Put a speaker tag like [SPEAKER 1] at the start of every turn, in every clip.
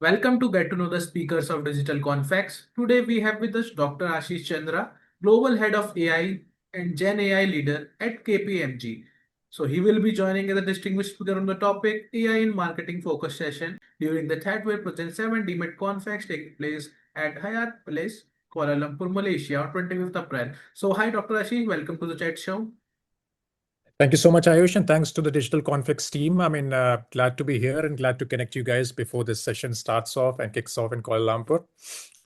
[SPEAKER 1] Welcome to Get to Know the Speakers of Digital Confex. Today we have with us Dr. Ashish Chandra, Global Head of AI and Gen AI Leader at KPMG. So he will be joining as a distinguished speaker on the topic AI in Marketing Focus session during the third wave present 7 DMAT Confex taking place at Hyatt Place, Kuala Lumpur, Malaysia on 25th April. So hi Dr. Ashish, welcome to the chat show.
[SPEAKER 2] Thank you so much, Ayush, and thanks to the Digital Conflicts team. Glad to be here and glad to connect you guys before this session starts off and kicks off in Kuala Lumpur.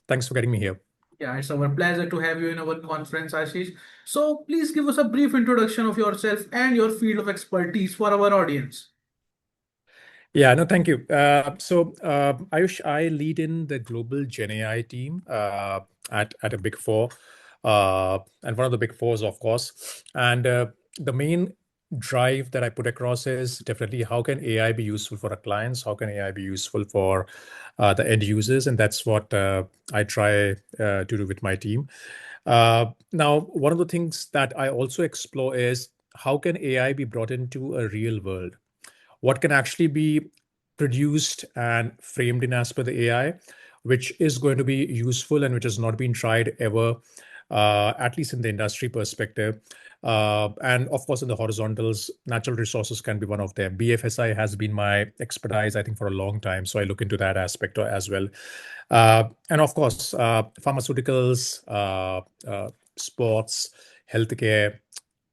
[SPEAKER 2] Thanks for getting me here.
[SPEAKER 1] Yeah, it's our pleasure to have you in our conference, Ashish. So please give us a brief introduction of yourself and your field of expertise for our audience.
[SPEAKER 2] Yeah, no, thank you. Ayush, I lead in the global GenAI team at a Big Four, and one of the Big Fours, of course. And the main drive that I put across is definitely how can AI be useful for our clients? How can AI be useful for the end users? And that's what I try to do with my team. Now, one of the things that I also explore is how can AI be brought into a real world? What can actually be produced and framed in as per the AI, which is going to be useful and which has not been tried ever, at least in the industry perspective. And of course, in the horizontals, natural resources can be one of them. BFSI has been my expertise, I think, for a long time. So I look into that aspect as well. And of course, pharmaceuticals, sports, healthcare,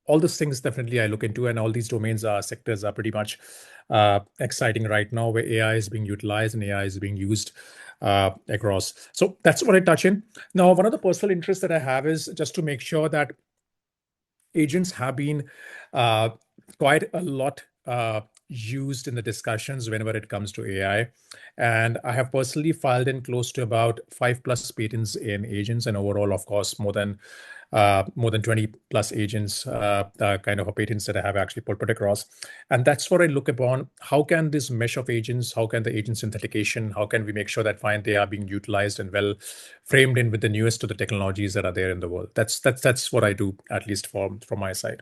[SPEAKER 2] all these things definitely I look into, and all these domains are sectors are pretty much exciting right now, where AI is being utilized and AI is being used across. So that's what I touch in. Now, one of the personal interests that I have is just to make sure that agents have been quite a lot used in the discussions whenever it comes to AI. And I have personally filed in close to about 5+ patents in agents, and overall, of course, more than 20+ agents kind of patents that I have actually put across. And that's what I look upon. How can this mesh of agents, how can the agent synthetication, how can we make sure that they are being utilized and well framed in with the newest of the technologies that are there in the world? That's what I do, at least from my side.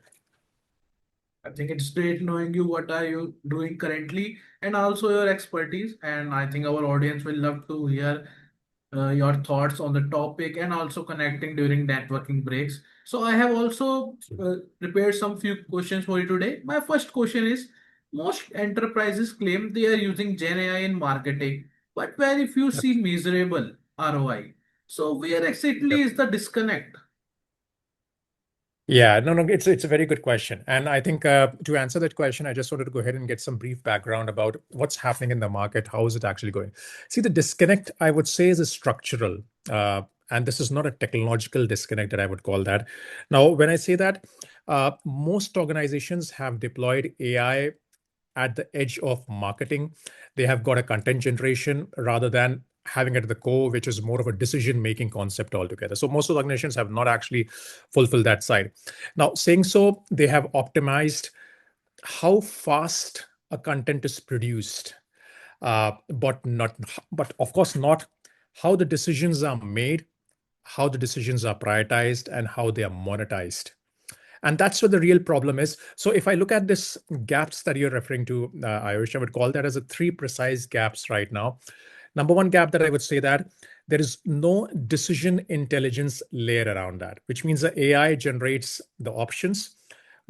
[SPEAKER 1] I think it's great knowing you. What are you doing currently, and also your expertise. And I think our audience will love to hear your thoughts on the topic and also connecting during networking breaks. So I have also prepared some few questions for you today. My first question is, most enterprises claim they are using Gen AI in marketing, but very few
[SPEAKER 2] Yep.
[SPEAKER 1] see measurable ROI. So where exactly
[SPEAKER 2] Yep.
[SPEAKER 1] is the disconnect?
[SPEAKER 2] Yeah, no, it's a very good question. And I think to answer that question, I just wanted to go ahead and get some brief background about what's happening in the market. How is it actually going? See, the disconnect, I would say, is a structural. And this is not a technological disconnect that I would call that. Now, when I say that, most organizations have deployed AI at the edge of marketing. They have got a content generation rather than having it at the core, which is more of a decision-making concept altogether. So most of the organizations have not actually fulfilled that side. Now, saying so, they have optimized how fast a content is produced, but of course not how the decisions are made, how the decisions are prioritized, and how they are monetized. And that's where the real problem is. So if I look at this gaps that you're referring to, Ayush, I would call that as a three precise gaps right now. Number one gap that I would say that there is no decision intelligence layer around that, which means the AI generates the options,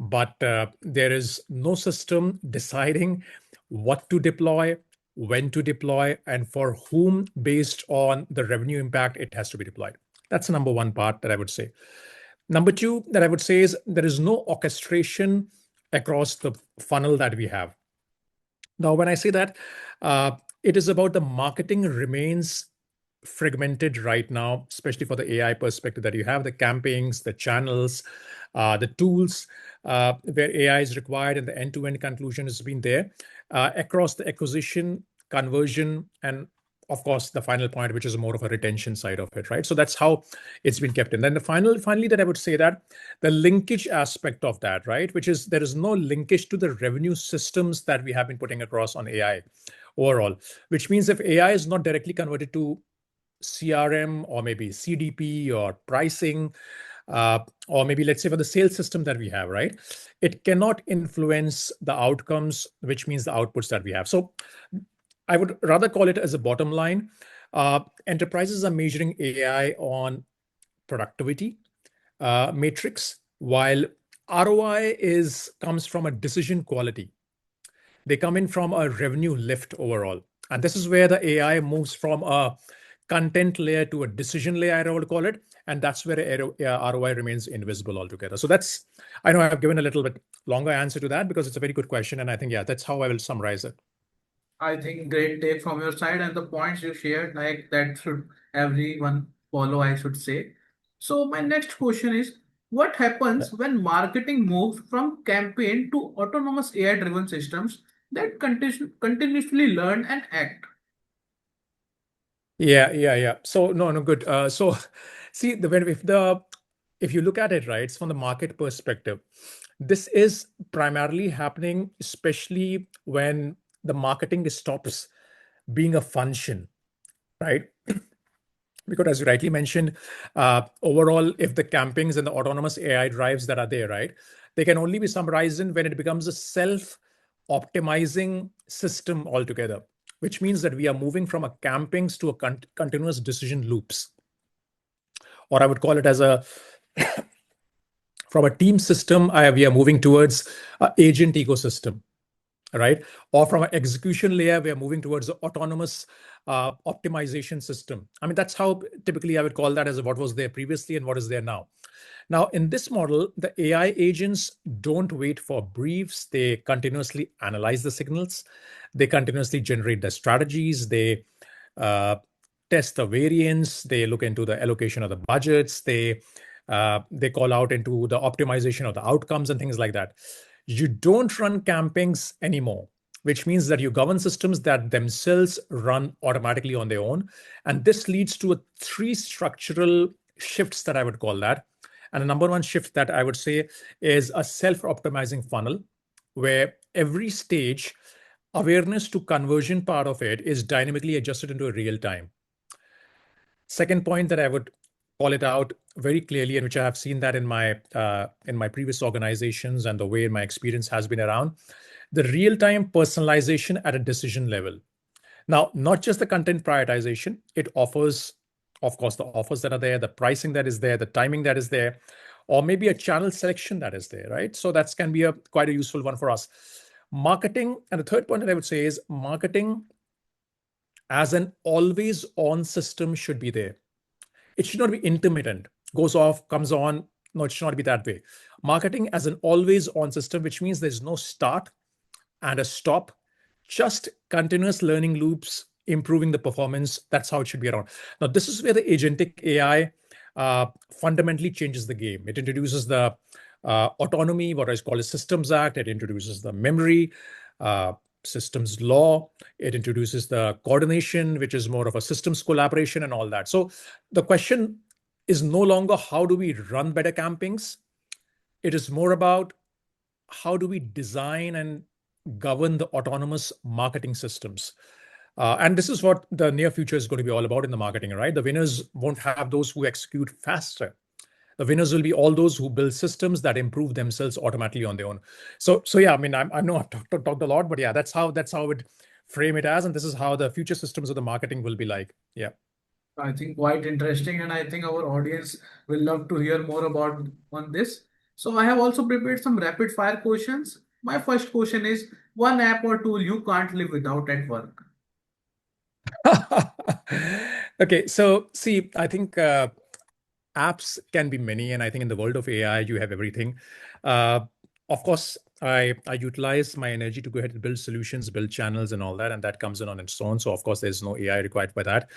[SPEAKER 2] but there is no system deciding what to deploy, when to deploy, and for whom based on the revenue impact it has to be deployed. That's the number one part that I would say. Number two that I would say is there is no orchestration across the funnel that we have. Now, when I say that, it is about the marketing remains fragmented right now, especially for the AI perspective that you have the campaigns, the channels, the tools where AI is required, and the end-to-end conclusion has been there across the acquisition, conversion, and of course the final point, which is more of a retention side of it, right? So that's how it's been kept in. Then finally that I would say that the linkage aspect of that, right, which is there is no linkage to the revenue systems that we have been putting across on AI overall, which means if AI is not directly converted to CRM or maybe CDP or pricing, or maybe let's say for the sales system that we have, right? It cannot influence the outcomes, which means the outputs that we have. So I would rather call it as a bottom line. Enterprises are measuring AI on productivity matrix, while ROI is comes from a decision quality. They come in from a revenue lift overall. And this is where the AI moves from a content layer to a decision layer, I would call it. And that's where ROI remains invisible altogether. So that's, I know I've given a little bit longer answer to that because it's a very good question. And I think, yeah, that's how I will summarize it.
[SPEAKER 1] I think great take from your side and the points you shared, like that should everyone follow, I should say. So my next question is, what happens when marketing moves from campaign to autonomous AI-driven systems that continuously learn and act?
[SPEAKER 2] Yeah. So no, good. So see if you look at it, right, it's from the market perspective. This is primarily happening, especially when the marketing stops being a function, right? Because as you rightly mentioned, overall, if the campings and the autonomous AI drives that are there, right, they can only be summarized in when it becomes a self-optimizing system altogether, which means that we are moving from a campings to a continuous decision loops, or I would call it as a from a team system, we are moving towards a agent ecosystem, right? Or from an execution layer, we are moving towards the autonomous optimization system. I mean, that's how typically I would call that as what was there previously and what is there now. Now, in this model, the AI agents don't wait for briefs. They continuously analyze the signals. They continuously generate the strategies. They uh, test the variance. They look into the allocation of the budgets. They call out into the optimization of the outcomes and things like that. You don't run campings anymore, which means that you govern systems that themselves run automatically on their own. And this leads to three structural shifts that I would call that. And the number one shift that I would say is a self-optimizing funnel, where every stage, awareness to conversion part of it is dynamically adjusted into real time. Second point that I would call it out very clearly, and which I have seen that in my previous organizations and the way my experience has been around, the real time personalization at a decision level. Now, not just the content prioritization, it offers, of course, the offers that are there, the pricing that is there, the timing that is there, or maybe a channel selection that is there, right? So that can be a quite a useful one for us. Marketing, and the third point that I would say is marketing as an always on system should be there. It should not be intermittent, goes off, comes on. No, it should not be that way. Marketing as an always on system, which means there's no start and a stop, just continuous learning loops, improving the performance. That's how it should be around. Now, this is where the agentic AI fundamentally changes the game. It introduces the autonomy, what is called a systems act. It introduces the memory, uh, systems law. It introduces the coordination, which is more of a systems collaboration and all that. So the question is no longer how do we run better campings? It is more about how do we design and govern the autonomous marketing systems. And this is what the near future is going to be all about in the marketing, right? The winners won't have those who execute faster. The winners will be all those who build systems that improve themselves automatically on their own. So yeah, I mean, I know I've talked a lot, but yeah, that's how I would frame it as, and this is how the future systems of the marketing will be like. Yeah.
[SPEAKER 1] I think quite interesting, and I think our audience will love to hear more about on this. So I have also prepared some rapid fire questions. My first question is one app or tool you can't live without at work.
[SPEAKER 2] Okay, so see, I think apps can be many, and I think in the world of AI, you have everything. Uh, of course, I utilize my energy to go ahead and build solutions, build channels, and all that, and that comes in on its own. So of course, there's no AI required for that.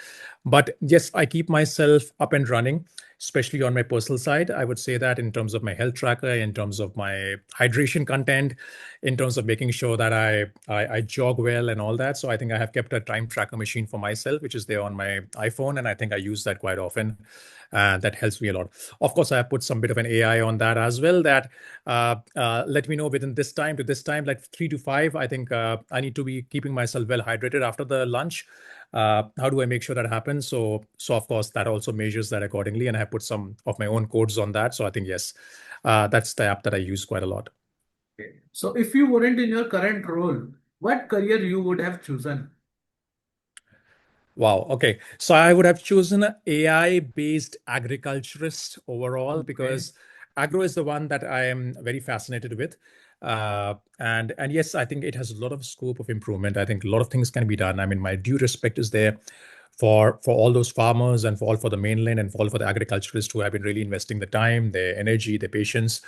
[SPEAKER 2] But yes, I keep myself up and running, especially on my personal side. I would say that in terms of my health tracker, in terms of my hydration content, in terms of making sure that I jog well and all that. So I think I have kept a time tracker machine for myself, which is there on my iPhone, and I think I use that quite often. That helps me a lot. Of course, I have put some bit of an AI on that as well. That let me know within this time to this time, like 3 to 5. I think I need to be keeping myself well hydrated after the lunch. How do I make sure that happens? So of course that also measures that accordingly, and I have put some of my own codes on that. So I think yes, that's the app that I use quite a lot.
[SPEAKER 1] Okay. So if you weren't in your current role, what career you would have chosen?
[SPEAKER 2] Wow. Okay. So I would have chosen an AI-based agriculturist overall
[SPEAKER 1] Okay.
[SPEAKER 2] because agro is the one that I am very fascinated with. And yes, I think it has a lot of scope of improvement. I think a lot of things can be done. I mean, my due respect is there for all those farmers and for the mainland and for all for the agriculturists who have been really investing the time, their energy, their patience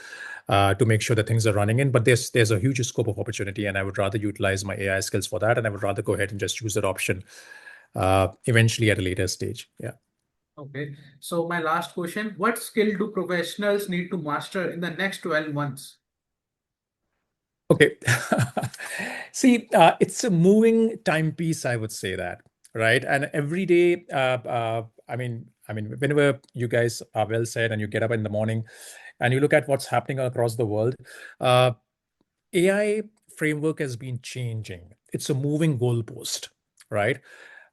[SPEAKER 2] to make sure that things are running in. But there's a huge scope of opportunity, and I would rather utilize my AI skills for that, and I would rather go ahead and just choose that option eventually at a later stage. Yeah.
[SPEAKER 1] Okay. So my last question, what skill do professionals need to master in the next 12 months?
[SPEAKER 2] Okay. See, it's a moving timepiece, I would say that, right? And every day, whenever you guys are well said and you get up in the morning and you look at what's happening across the world, uh, AI framework has been changing. It's a moving goalpost, right?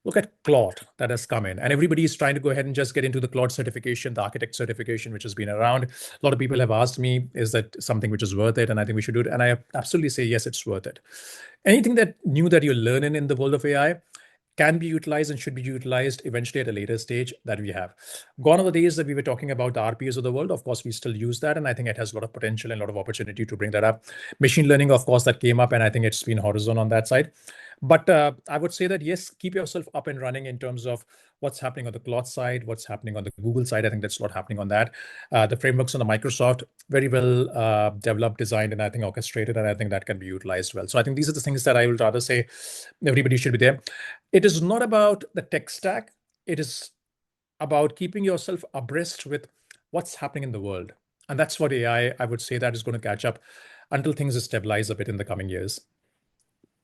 [SPEAKER 2] Look at Claude that has come in, and everybody is trying to go ahead and just get into the Claude certification, the architect certification, which has been around. A lot of people have asked me, is that something which is worth it? And I think we should do it. And I absolutely say, yes, it's worth it. Anything that new that you're learning in the world of AI can be utilized and should be utilized eventually at a later stage that we have. Gone are the days that we were talking about the RPAs of the world. Of course, we still use that. And I think it has a lot of potential and a lot of opportunity to bring that up. Machine learning, of course, that came up. And I think it's been horizon on that side. But I would say that, yes, keep yourself up and running in terms of what's happening on the Claude side, what's happening on the Google side. I think that's a lot happening on that. The frameworks on the Microsoft, very well developed, designed, and I think orchestrated. And I think that can be utilized well. So I think these are the things that I would rather say everybody should be there. It is not about the tech stack. It is about keeping yourself abreast with what's happening in the world. And that's what I would say that is going to catch up until things stabilize a bit in the coming years.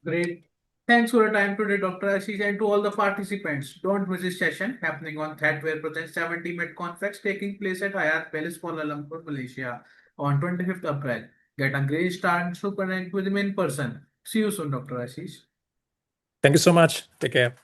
[SPEAKER 1] Great. Thanks for your time today, Dr. Ashish, and to all the participants. Don't miss this session happening on THEADWare Present 70 Mid Confex taking place at Hayat Palace, Kuala Lumpur, Malaysia on 25th April. Get a great start to connect with him in person. See you soon, Dr. Ashish.
[SPEAKER 2] Thank you so much. Take care.